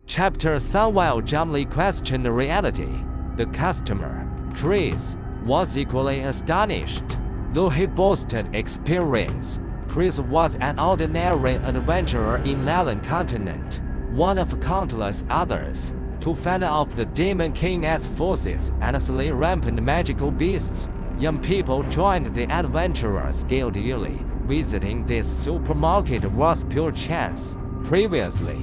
Chapter 3. While Jumley questioned the reality, the customer, Chris, was equally astonished. Though he boasted experience, Chris was an ordinary adventurer in Leland continent, one of countless others, to fend off the Demon King's forces and slay rampant magical beasts. Young people joined the Adventurers Guild yearly. Visiting this supermarket was pure chance. Previously,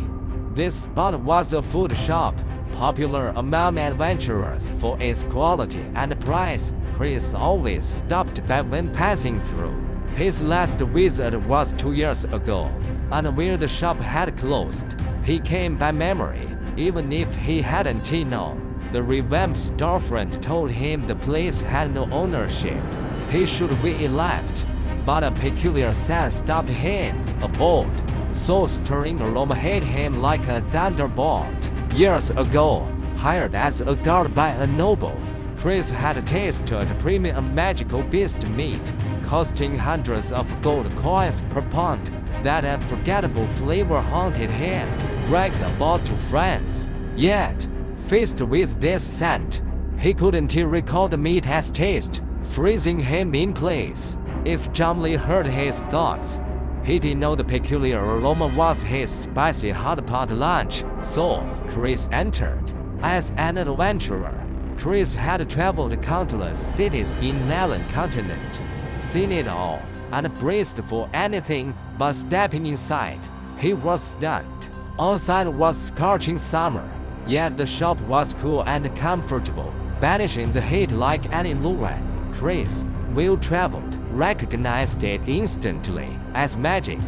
this spot was a food shop, popular among adventurers for its quality and price. Chris always stopped by when passing through. His last visit was 2 years ago, and where the shop had closed, he came by memory, even if he hadn't known. The revamped storefront told him the place had no ownership. He should be left, but a peculiar scent stopped him. A bold, soul-stirring aroma hit him like a thunderbolt. Years ago, hired as a guard by a noble, Chris had tasted premium magical beast meat, costing hundreds of gold coins per pound. That unforgettable flavor haunted him, bragged about to friends. Yet, faced with this scent, he couldn't recall the meat's taste, freezing him in place. If Jumley heard his thoughts, he'd know the peculiar aroma was his spicy hot pot lunch. So, Chris entered. As an adventurer, Chris had traveled countless cities in Leland continent, seen it all, and braced for anything, but stepping inside, he was stunned. Outside was scorching summer, yet the shop was cool and comfortable, banishing the heat like an illusion. Chris, well-traveled, recognized it instantly as magic.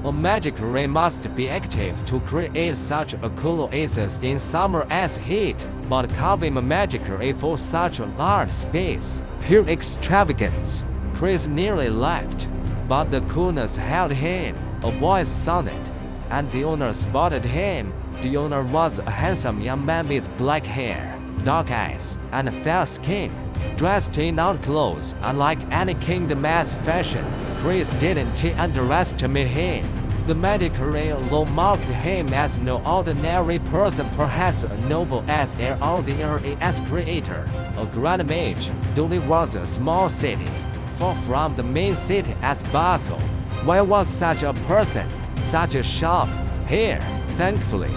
A magic ray must be active to create such a cool oasis in summer as heat, but carving a magic ray for such a large space, pure extravagance. Chris nearly left, but the coolness held him. A voice sounded, and the owner spotted him. The owner was a handsome young man with black hair, dark eyes, and fair skin, dressed in outclothes unlike any kingdom's fashion. Chris didn't underestimate him. The magic ray alone marked him as no ordinary person, perhaps a noble as ordinary as creator, a grand mage. Duli was a small city, far from the main city as Basel. Why was such a person, such a shop, here? Thankfully,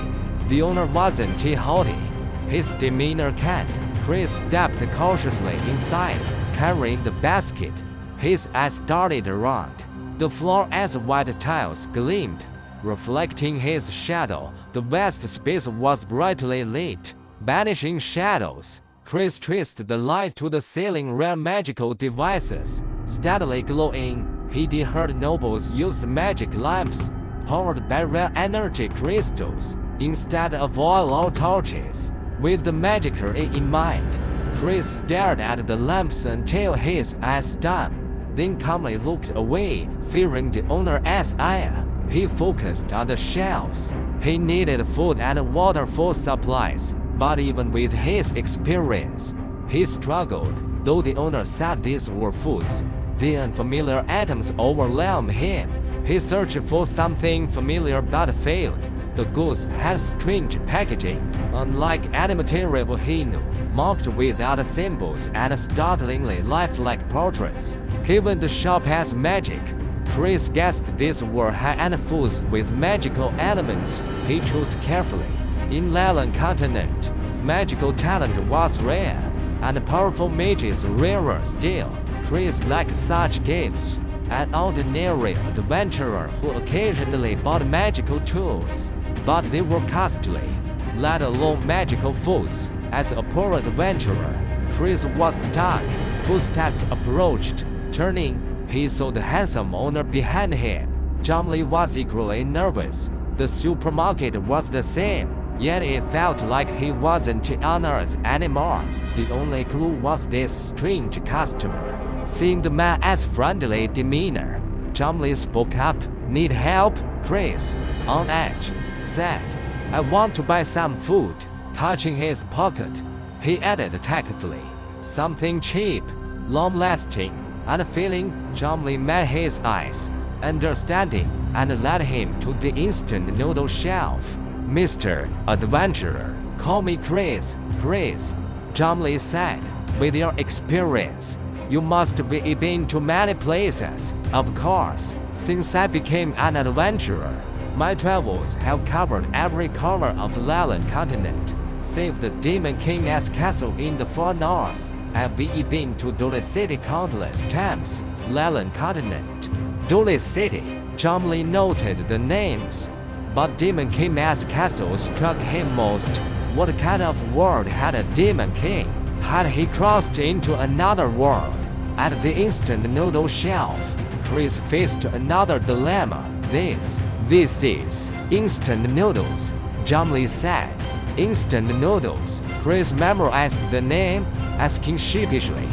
the owner wasn't haughty. His demeanor kind. Chris stepped cautiously inside, carrying the basket. His eyes darted around. The floor as white tiles gleamed, reflecting his shadow. The vast space was brightly lit, banishing shadows. Chris traced the light to the ceiling. Rare magical devices, steadily glowing. He'd heard nobles used magic lamps, powered by rare energy crystals, instead of oil or torches. With the magic ray in mind, Chris stared at the lamps until his eyes stunned, then calmly looked away, fearing the owner's ire. He focused on the shelves. He needed food and water for supplies, but even with his experience, he struggled. Though the owner said these were foods, the unfamiliar items overwhelmed him. He searched for something familiar but failed. The goods had strange packaging, unlike any material he knew, marked with other symbols and startlingly lifelike portraits. Given the shop has magic, Chris guessed these were high-end foods with magical elements. He chose carefully. In Leland continent, magical talent was rare, and powerful mages rarer still. Chris lacked such gifts, an ordinary adventurer who occasionally bought magical tools, but they were costly, let alone magical foods. As a poor adventurer, Chris was stuck. Footsteps approached. Turning, he saw the handsome owner behind him. Jumley was equally nervous. The supermarket was the same, yet it felt like he wasn't on Earth anymore. The only clue was this strange customer. Seeing the man's friendly demeanor, Jumley spoke up. "Need help?" Chris, on edge, said, "I want to buy some food." Touching his pocket, he added tactfully, "Something cheap, long-lasting." Unfeeling, Jumley met his eyes, understanding, and led him to the instant noodle shelf. Mr. Adventurer, call me Chris. Chris, John Lee said. With your experience, you must be been to many places. Of course, since I became an adventurer, my travels have covered every corner of the Lalan continent, save the Demon King's castle in the far north. I've been to Dole City countless times. Lalan continent. Dole City. John Lee noted the names, but Demon King's castle struck him most. What kind of world had a Demon King? Had he crossed into another world? At the instant noodle shelf, Chris faced another dilemma. This is instant noodles, John Lee said. Instant noodles. Chris memorized the name, asking sheepishly,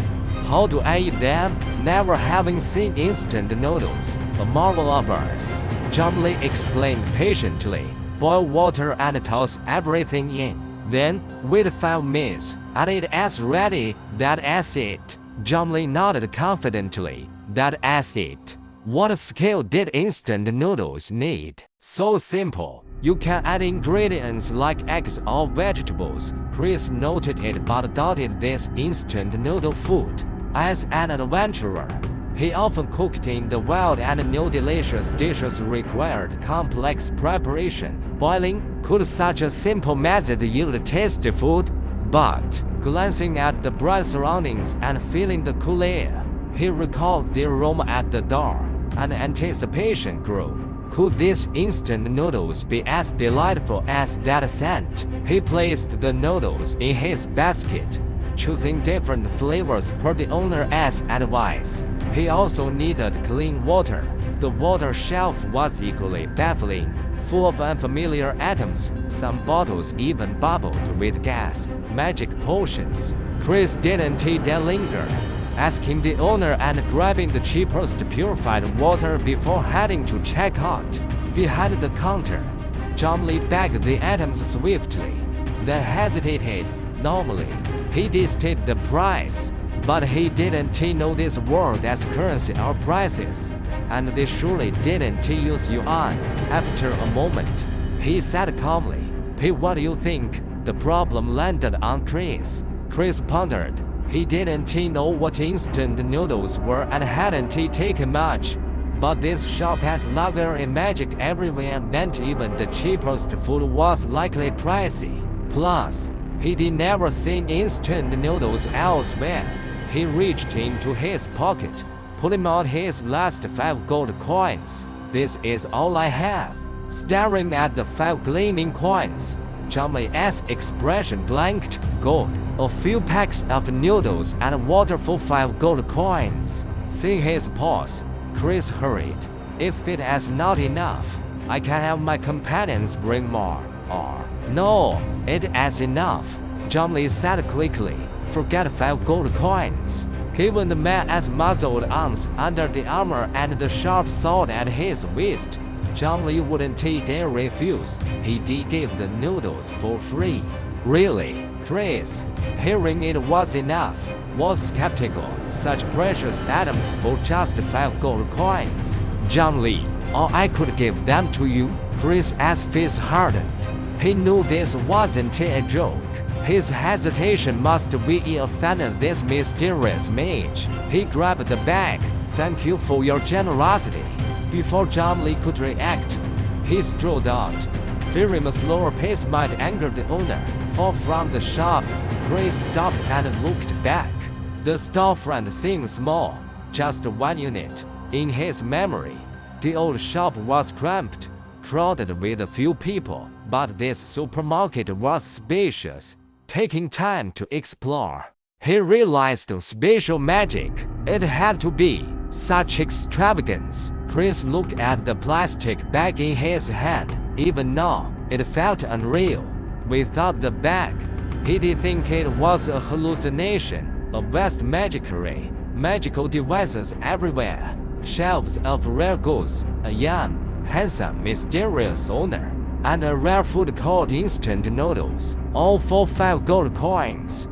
how do I eat them? Never having seen instant noodles, a marvel of ours. John Lee explained patiently. Boil water and toss everything in. Then, wait 5 minutes, and it's ready. That's it. John Lee nodded confidently. That's it. What skill did instant noodles need? So simple. You can add ingredients like eggs or vegetables. Chris noted it but doubted this instant noodle food. As an adventurer, he often cooked in the wild and new delicious dishes required complex preparation. Boiling, could such a simple method yield tasty food? But, glancing at the bright surroundings and feeling the cool air, he recalled the aroma at the door, and anticipation grew. Could these instant noodles be as delightful as that scent? He placed the noodles in his basket, choosing different flavors per the owner's advice. He also needed clean water. The water shelf was equally baffling, full of unfamiliar items. Some bottles even bubbled with gas. Magic potions. Chris didn't linger, asking the owner and grabbing the cheapest purified water before heading to check out. Behind the counter, John Lee bagged the items swiftly, then hesitated. Normally, he did state the price, but he didn't know this world as currency or prices, and they surely didn't use yuan. After a moment, he said calmly, "Hey, what do you think?" The problem landed on Chris. Chris pondered. He didn't know what instant noodles were and hadn't taken much. But this shop has lager and magic everywhere meant even the cheapest food was likely pricey. Plus, he'd never seen instant noodles elsewhere. He reached into his pocket, pulling out his last 5 gold coins. "This is all I have." Staring at the 5 gleaming coins, John Lee's expression blanked. Gold. A few packs of noodles and water for 5 gold coins. Seeing his pause, Chris hurried. "If it is not enough, I can have my companions bring more." Or, "No, it is enough," John Lee said quickly. "Forget 5 gold coins." Given the man's muzzled arms under the armor and the sharp sword at his waist, John Lee wouldn't dare refuse. He did give the noodles for free. "Really, Chris?" Hearing it was enough, was skeptical. Such precious items for just 5 gold coins. "John Lee, or I could give them to you." Chris' face hardened. He knew this wasn't a joke. His hesitation must be offended this mysterious mage. He grabbed the bag. "Thank you for your generosity." Before John Lee could react, he strode out, fearing a slower pace might anger the owner. Far from the shop, Chris stopped and looked back. The storefront seemed small, just 1 unit. In his memory, the old shop was cramped, crowded with a few people, but this supermarket was spacious. Taking time to explore, he realized spatial magic. It had to be such extravagance. Chris looked at the plastic bag in his hand. Even now, it felt unreal. Without the bag, he did think it was a hallucination. A vast magicery, magical devices everywhere, shelves of rare goods, a young, handsome, mysterious owner, and a rare food called instant noodles, all for 5 gold coins.